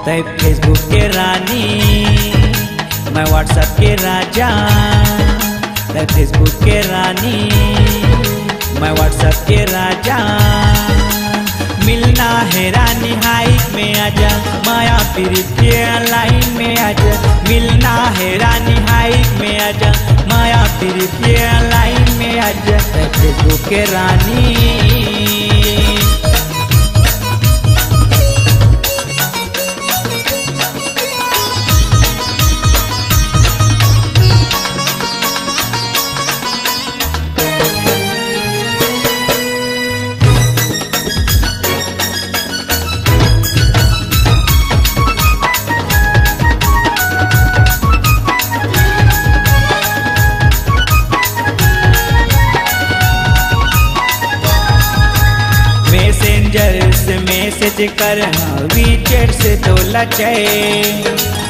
तै फेसबुक के रानी, मैं व्हाट्सएप के राजा। तै फेसबुक के रानी, मैं व्हाट्सएप के राजा। मिलना है रानी हाइक में आजा, माया पीरित के लाइन में आजा। मिलना है रानी हाइक में आजा, माया पीरित के लाइन में आजा। तै फेसबुक के रानी। मैसेंजर से मैसेज कर, वीचेट से तो लचे।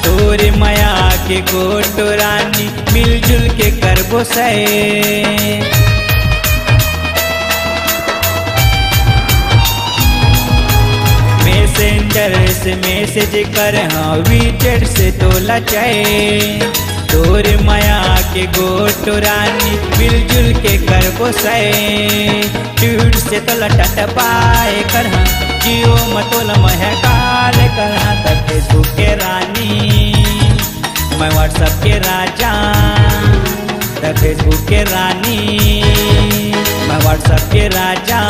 तोरे माया के गोटो रानी, मिलजुल के करबो सहे। मैसेंजर से मैसेज कर, वीचेट से तो लचे। तोरे माया के गोटो रानी, मिलजुल के करबो सहे। ट्यूट से तो लटट पाए कर, जियो मतोल महकाल कर। तै फेसबुक के रानी, मैं व्हाट्सएप के राजा। तै फेसबुक के रानी, मैं व्हाट्सएप के राजा।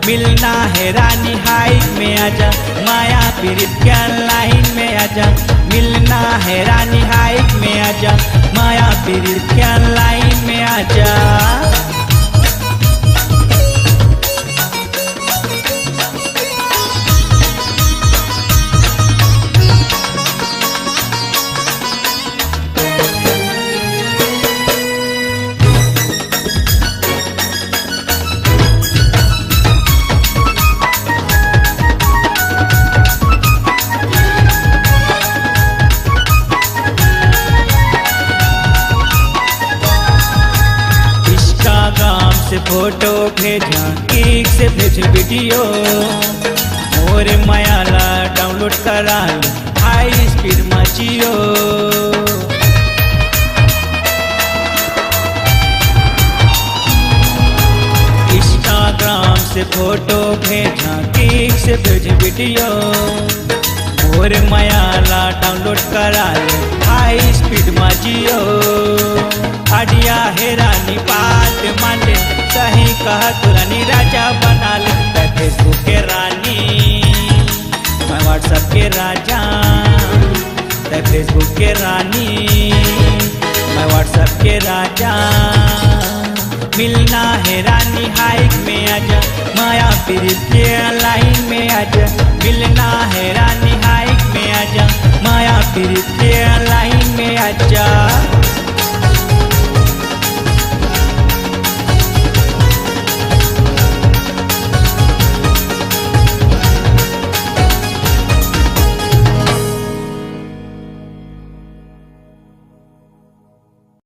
मिलना है रानी हाइक में आजा, माया पीरित के लाइन में आजा। मिलना है रानी हाइक में आजा, माया पीरित के लाइन में आजा। से फोटो भेजा, किक से भेज वीडियो। मोरे मायाला डाउनलोड करा, हाई स्पीड में जियो। इंस्टाग्राम से फोटो भेजा, किक से भेज वीडियो। मोरे मायाला डाउनलोड करा, हाई स्पीड में जियो। आडिया है रानी बात मान ले, सही कहा तो रानी राजा बना ले। तै फेसबुक के रानी, मैं व्हाट्सएप के राजा। तै फेसबुक के रानी, मैं व्हाट्सएप के राजा। मिलना है रानी हाइक में आजा, माया पीरित के लाइन में आजा। मिलना है रानी हाइक में आजा, माया पीरित